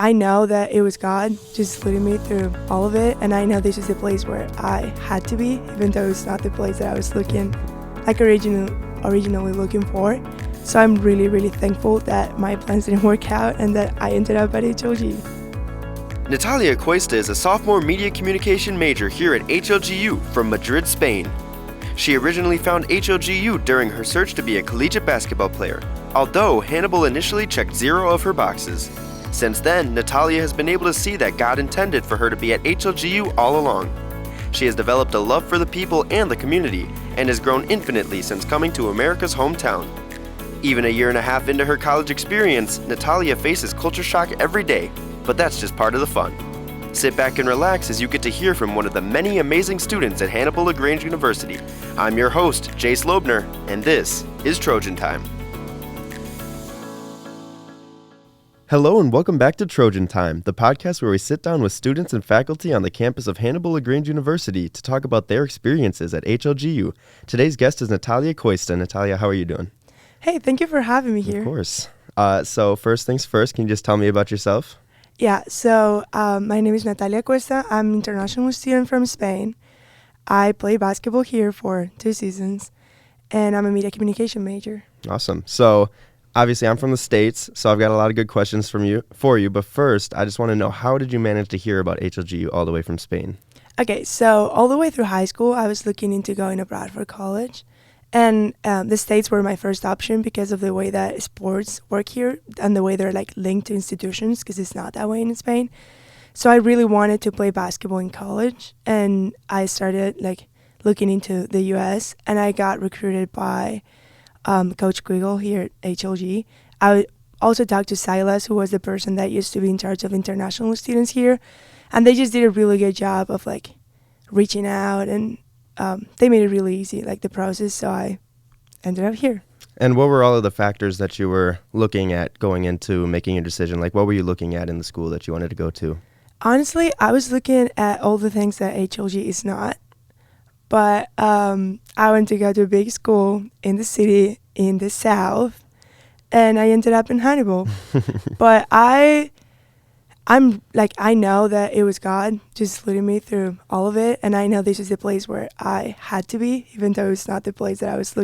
I know that it was God just leading me through all of it, and I know this is the place where I had to be, even though it's not the place that I was originally looking for. So I'm really, really thankful that my plans didn't work out and that I ended up at HLG. Natalia Cuesta is a sophomore media communication major here at HLGU from Madrid, Spain. She originally found HLGU during her search to be a collegiate basketball player, although Hannibal initially checked 0 of her boxes. Since then, Natalia has been able to see that God intended for her to be at HLGU all along. She has developed a love for the people and the community, and has grown infinitely since coming to America's hometown. Even a year and a half into her college experience, Natalia faces culture shock every day, but that's just part of the fun. Sit back and relax as you get to hear from one of the many amazing students at Hannibal LaGrange University. I'm your host, Jace Lobner, and this is Trojan Time. Hello and welcome back to Trojan Time, the podcast where we sit down with students and faculty on the campus of Hannibal LaGrange University to talk about their experiences at HLGU. Today's guest is Natalia Cuesta. Natalia, how are you doing? Hey, thank you for having me here. Of course. So first things first, can you just tell me about yourself? Yeah, so my name is Natalia Cuesta. I'm an international student from Spain. I play basketball here for 2 seasons, and I'm a media communication major. Awesome. So obviously, I'm from the States, so I've got a lot of good questions for you. But first, I just want to know, how did you manage to hear about HLGU all the way from Spain? Okay, so all the way through high school, I was looking into going abroad for college. And the States were my first option because of the way that sports work here and the way they're linked to institutions, because it's not that way in Spain. So I really wanted to play basketball in college, and I started looking into the U.S., and I got recruited by Coach Quiggle here at HLG. I also talked to Silas, who was the person that used to be in charge of international students here, and they just did a really good job of reaching out, and they made it really easy, the process, so I ended up here. And what were all of the factors that you were looking at going into making your decision? What were you looking at in the school that you wanted to go to? Honestly, I was looking at all the things that HLG is not. But I went to go to a big school in the city, in the South, and I ended up in Hannibal. But I know that it was God just leading me through all of it, and I know this is the place where I had to be, even though it's not the place that I was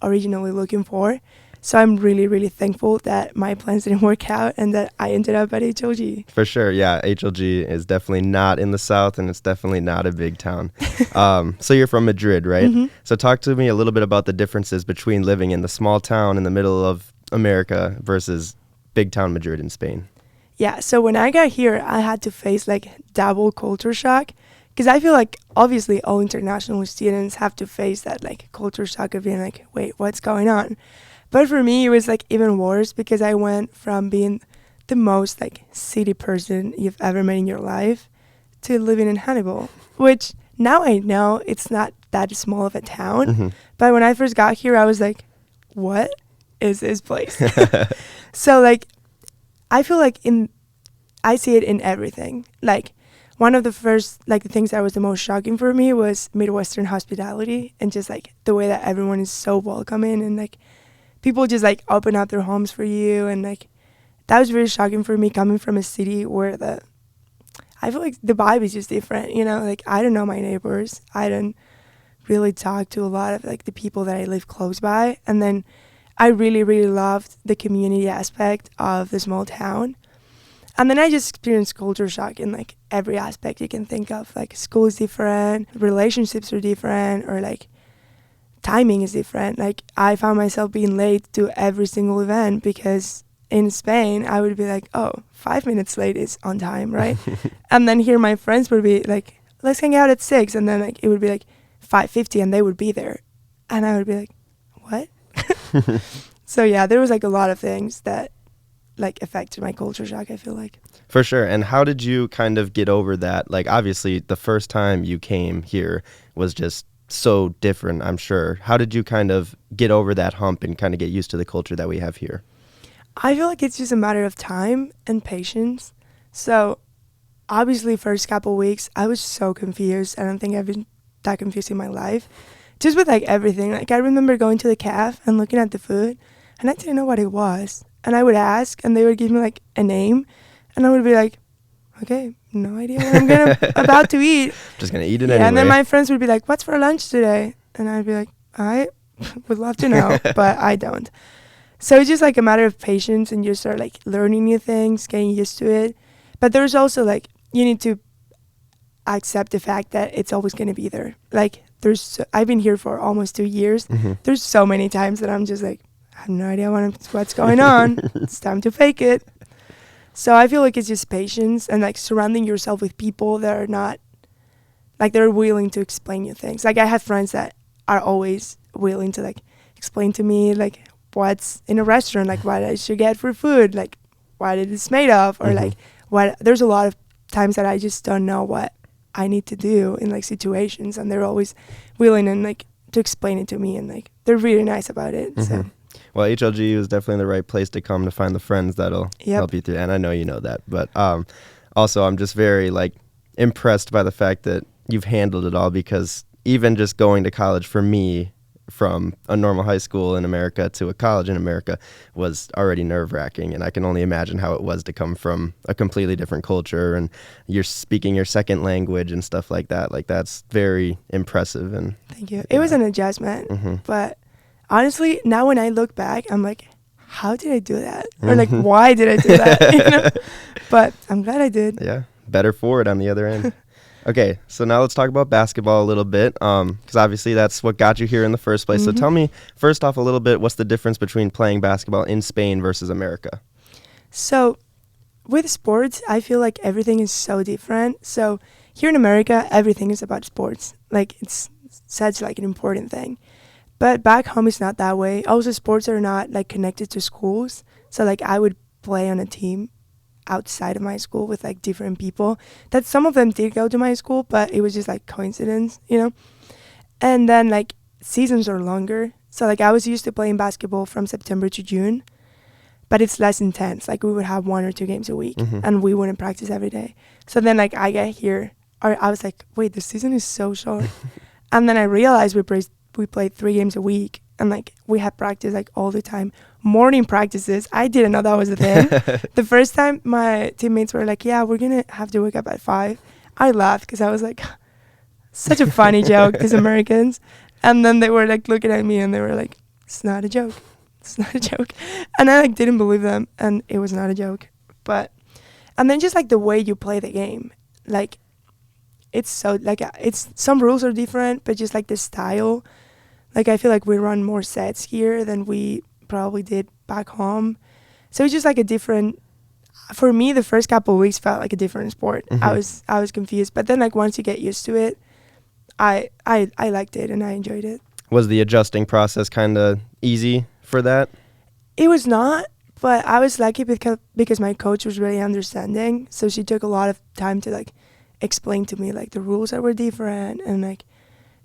originally looking for. So I'm really, really thankful that my plans didn't work out and that I ended up at HLG. For sure, yeah. HLG is definitely not in the South, and it's definitely not a big town. So you're from Madrid, right? Mm-hmm. So talk to me a little bit about the differences between living in the small town in the middle of America versus big town Madrid in Spain. Yeah, so when I got here, I had to face double culture shock, because I feel obviously all international students have to face that culture shock of being wait, what's going on? But for me, it was even worse, because I went from being the most city person you've ever met in your life to living in Hannibal, which now I know it's not that small of a town. Mm-hmm. But when I first got here, I was what is this place? So I feel I see it in everything. One of the first the things that was the most shocking for me was Midwestern hospitality, and just the way that everyone is so welcoming, and people just open up their homes for you, and that was very shocking for me, coming from a city where I feel the vibe is just different, I don't know my neighbors. I don't really talk to a lot of the people that I live close by, and then I really, really loved the community aspect of the small town. And then I just experienced culture shock in every aspect you can think of. School is different, relationships are different, or timing is different. I found myself being late to every single event, because in Spain I would be 5 minutes late is on time, right? And then here my friends would be let's hang out at 6, and then it would be 5:50 and they would be there, and I would be what? So yeah, there was a lot of things that affected my culture shock, I feel For sure. And how did you kind of get over that? Obviously the first time you came here was just so different, I'm sure. How did you kind of get over that hump and kind of get used to the culture that we have here? I feel it's just a matter of time and patience. So obviously first couple weeks I was so confused. I don't think I've been that confused in my life, just with everything. I remember going to the cafe and looking at the food, and I didn't know what it was. and I would ask, and they would give me like a name, and I would be like, okay, no idea what I'm about to eat. Just gonna eat it anyway. And then my friends would be like, what's for lunch today? And I'd be like, I would love to know, but I don't. So it's just like a matter of patience, and you start like learning new things, getting used to it. But there's also like, you need to accept the fact that it's always going to be there. Like I've been here for almost 2 years. There's so many times that I'm just like, I have no idea what's going on. It's time to fake it. So I feel like it's just patience and like surrounding yourself with people that are not, like they're willing to explain you things. Like I have friends that are always willing to like explain to me like what's in a restaurant, like what I should get for food, like what it is made of, or like there's a lot of times that I just don't know what I need to do in like situations, and they're always willing and like to explain it to me, and like they're really nice about it. So. Well, HLGU is definitely the right place to come to find the friends that'll help you through. And I know you know that. But also, I'm just very like impressed by the fact that you've handled it all, because even just going to college for me, from a normal high school in America to a college in America, was already nerve-wracking. And I can only imagine how it was to come from a completely different culture, and you're speaking your second language and stuff like that. Like, that's very impressive. And thank you. It was an adjustment, but honestly, now when I look back, I'm like, how did I do that? Or like, why did I do that? You know? But I'm glad I did. Yeah, better for it on the other end. Okay, so now let's talk about basketball a little bit, because obviously that's what got you here in the first place. So tell me, first off, a little bit, what's the difference between playing basketball in Spain versus America? So with sports, I feel like everything is so different. So here in America, everything is about sports. Like, it's such like an important thing. But back home, it's not that way. Also, sports are not like connected to schools. So like I would play on a team outside of my school with like different people. That some of them did go to my school, but it was just like coincidence, you know? And then like seasons are longer. So like I was used to playing basketball from September to June, but it's less intense. Like we would have 1 or 2 games a week, and we wouldn't practice every day. So then like I get here, or I was like, wait, the season is so short. And then I realized we played 3 games a week, and like we had practice like all the time. Morning practices, I didn't know that was a thing. The first time my teammates were like, yeah, we're gonna have to wake up at 5. I laughed because I was like, such a funny joke, these Americans. And then they were like looking at me and they were like, it's not a joke. It's not a joke. And I like didn't believe them, and it was not a joke. And then just like the way you play the game, like it's so like it's some rules are different, but just like the style, like I feel like we run more sets here than we probably did back home. So it's just like a different, for me the first couple of weeks felt like a different sport. I was confused, but then like once you get used to it, I liked it and I enjoyed it. Was the adjusting process kind of easy for that? It was not, but I was lucky because my coach was really understanding, so she took a lot of time to like explain to me like the rules that were different, and like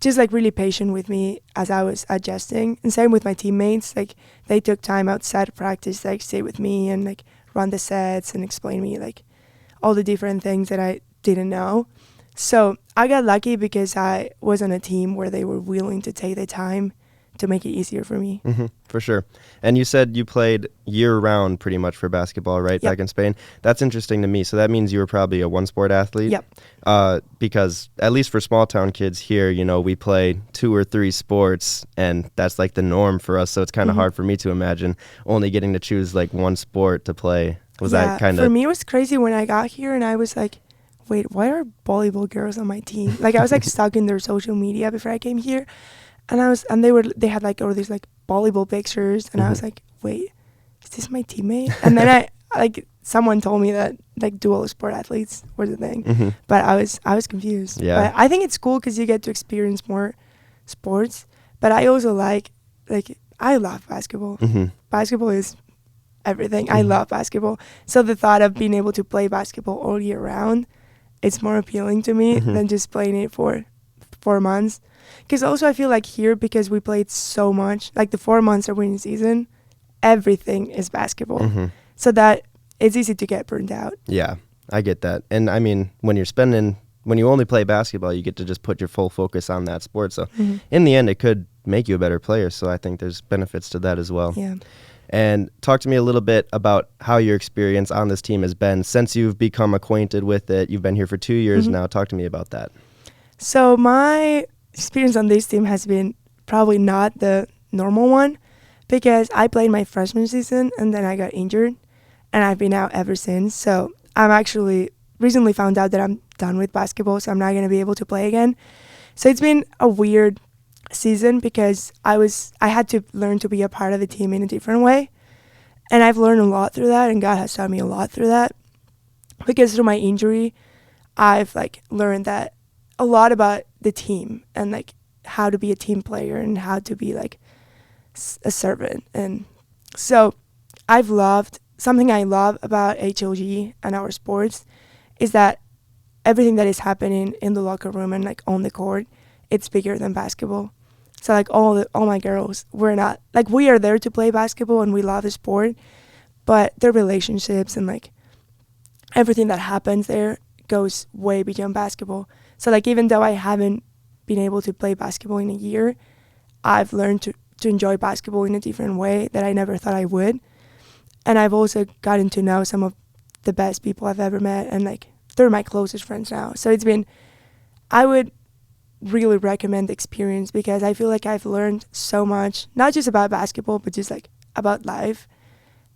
just like really patient with me as I was adjusting. And same with my teammates, like they took time outside of practice to like stay with me and like run the sets and explain me like all the different things that I didn't know. So I got lucky because I was on a team where they were willing to take the time to make it easier for me. For sure. And you said you played year-round pretty much for basketball, right? Yep. Back in Spain. That's interesting to me. So that means you were probably a one-sport athlete? Yep. Because at least for small-town kids here, you know, we play 2 or 3 sports, and that's like the norm for us. So it's kind of hard for me to imagine only getting to choose like one sport to play. Was that kind of... For me, it was crazy when I got here, and I was like, wait, why are volleyball girls on my team? Like I was like stuck in their social media before I came here. And they had like all these like volleyball pictures, and I was like, wait, is this my teammate? And then I like someone told me that like dual sport athletes were the thing, but I was confused. Yeah. But I think it's cool because you get to experience more sports. But I also like I love basketball. Basketball is everything. I love basketball. So the thought of being able to play basketball all year round, it's more appealing to me than just playing it for 4 months. Because also I feel like here, because we played so much, like the 4 months of winning season, everything is basketball. So that it's easy to get burned out. Yeah, I get that. And I mean, when you only play basketball, you get to just put your full focus on that sport. So in the end, it could make you a better player. So I think there's benefits to that as well. Yeah. And talk to me a little bit about how your experience on this team has been since you've become acquainted with it. You've been here for 2 years now. Talk to me about that. So my experience on this team has been probably not the normal one because I played my freshman season and then I got injured and I've been out ever since. So I'm actually recently found out that I'm done with basketball, so I'm not going to be able to play again. So it's been a weird season because I had to learn to be a part of the team in a different way. And I've learned a lot through that, and God has taught me a lot through that. Because through my injury, I've learned that a lot about the team and how to be a team player and how to be a servant. And so something I love about HLG and our sports is that everything that is happening in the locker room and on the court, it's bigger than basketball. So all my girls, we are there to play basketball and we love the sport, but their relationships and everything that happens there goes way beyond basketball. So even though I haven't been able to play basketball in a year, I've learned to enjoy basketball in a different way that I never thought I would. And I've also gotten to know some of the best people I've ever met, and they're my closest friends now. So I would really recommend the experience because I feel like I've learned so much, not just about basketball, but just about life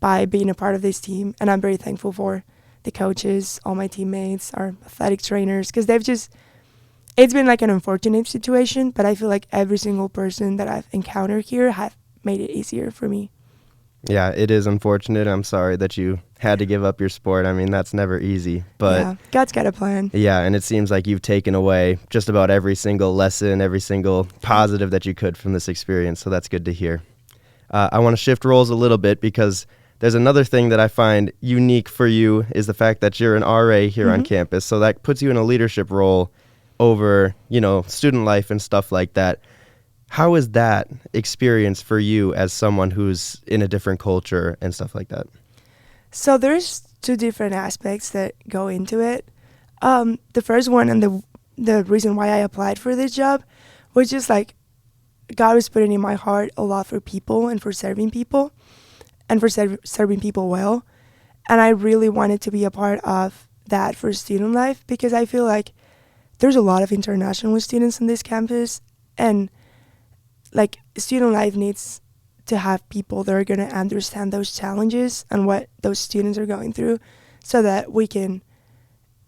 by being a part of this team. And I'm very thankful for the coaches, all my teammates, our athletic trainers, because it's been an unfortunate situation, but I feel like every single person that I've encountered here have made it easier for me. Yeah, it is unfortunate. I'm sorry that you had to give up your sport. I mean, that's never easy. But yeah, God's got a plan. Yeah, and it seems like you've taken away just about every single lesson, every single positive that you could from this experience. So that's good to hear. I want to shift roles a little bit because there's another thing that I find unique for you is the fact that you're an RA here on campus. So that puts you in a leadership role over, student life and stuff like that. How is that experience for you as someone who's in a different culture and stuff like that? So there's two different aspects that go into it. The first one and the reason why I applied for this job was just God was putting in my heart a lot for people and for serving people and for serving people well. And I really wanted to be a part of that for student life because I feel like there's a lot of international students on this campus, and student life needs to have people that are going to understand those challenges and what those students are going through so that we can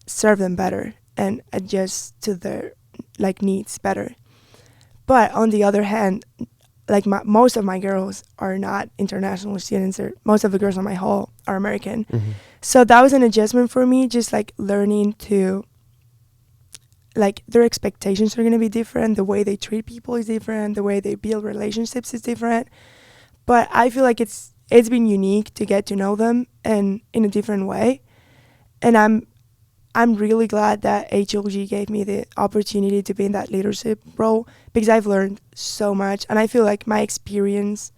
serve them better and adjust to their needs better. But on the other hand, most of my girls are not international students, or most of the girls on my hall are American. So that was an adjustment for me, just learning to their expectations are going to be different, the way they treat people is different, the way they build relationships is different. But I feel like it's been unique to get to know them and in a different way. And I'm really glad that HLG gave me the opportunity to be in that leadership role because I've learned so much, and I feel like my experience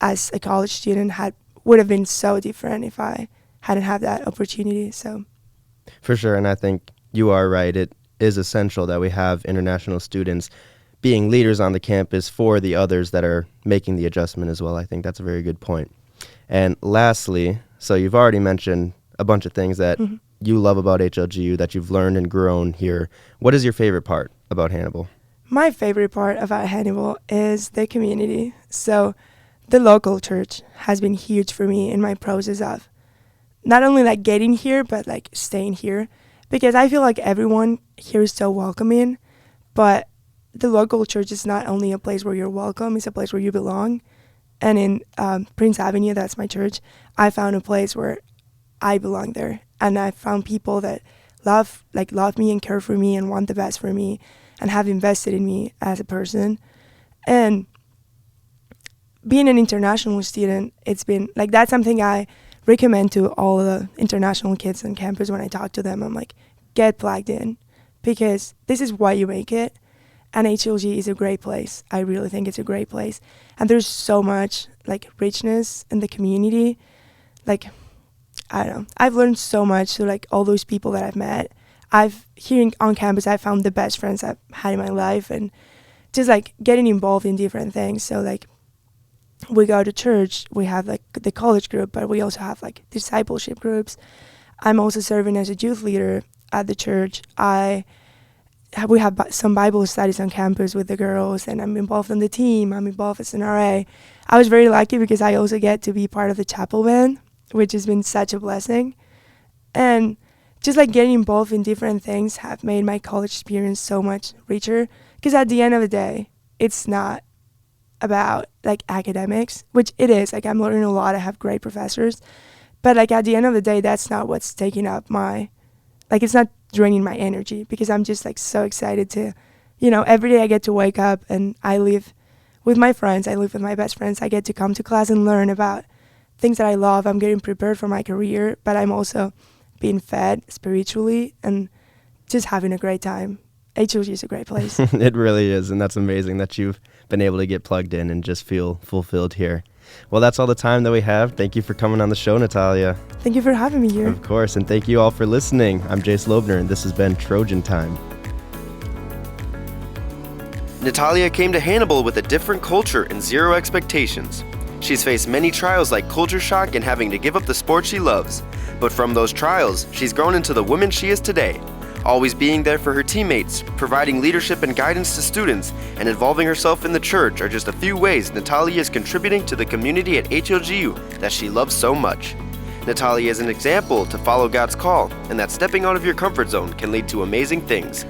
as a college student would have been so different if I hadn't had that opportunity. So for sure, and I think you are right. It is essential that we have international students being leaders on the campus for the others that are making the adjustment as well. I think that's a very good point. And lastly, so you've already mentioned a bunch of things that you love about HLGU that you've learned and grown here. What is your favorite part about Hannibal? My favorite part about Hannibal is the community. So the local church has been huge for me in my process of not only getting here, but staying here. Because I feel like everyone here is so welcoming, but the local church is not only a place where you're welcome, it's a place where you belong. And in Prince Avenue, that's my church, I found a place where I belong there. And I found people that love me and care for me and want the best for me and have invested in me as a person. And being an international student, it's been that's something I recommend to all the international kids on campus. When I talk to them, I'm get plugged in because this is why you make it. And HLG is a great place. I really think it's a great place. And there's so much richness in the community. I don't know. I've learned so much through all those people that I've met. Here on campus, I found the best friends I've had in my life, and just getting involved in different things. So we go to church. We have like the college group, but we also have like discipleship groups. I'm also serving as a youth leader at the church. We have some Bible studies on campus with the girls, and I'm involved in the team. I'm involved as an RA. I was very lucky because I also get to be part of the chapel band, which has been such a blessing. And just like getting involved in different things have made my college experience so much richer. Because at the end of the day, it's not about like academics, which it is. Like I'm learning a lot. I have great professors. But like at the end of the day, that's not what's taking up it's not draining my energy, because I'm just like so excited to, every day I get to wake up and I live with my friends. I live with my best friends. I get to come to class and learn about things that I love. I'm getting prepared for my career, but I'm also being fed spiritually and just having a great time. HLG is a great place. It really is, and that's amazing that you've been able to get plugged in and just feel fulfilled here. Well, that's all the time that we have. Thank you for coming on the show, Natalia. Thank you for having me here. Of course, and thank you all for listening. I'm Jace Lobner, and this has been Trojan Time. Natalia came to Hannibal with a different culture and zero expectations. She's faced many trials like culture shock and having to give up the sport she loves. But from those trials, she's grown into the woman she is today. Always being there for her teammates, providing leadership and guidance to students, and involving herself in the church are just a few ways Natalia is contributing to the community at HLGU that she loves so much. Natalia is an example to follow God's call, and that stepping out of your comfort zone can lead to amazing things.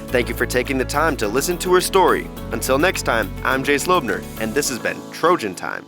Thank you for taking the time to listen to her story. Until next time, I'm Jace Lobner, and this has been Trojan Time.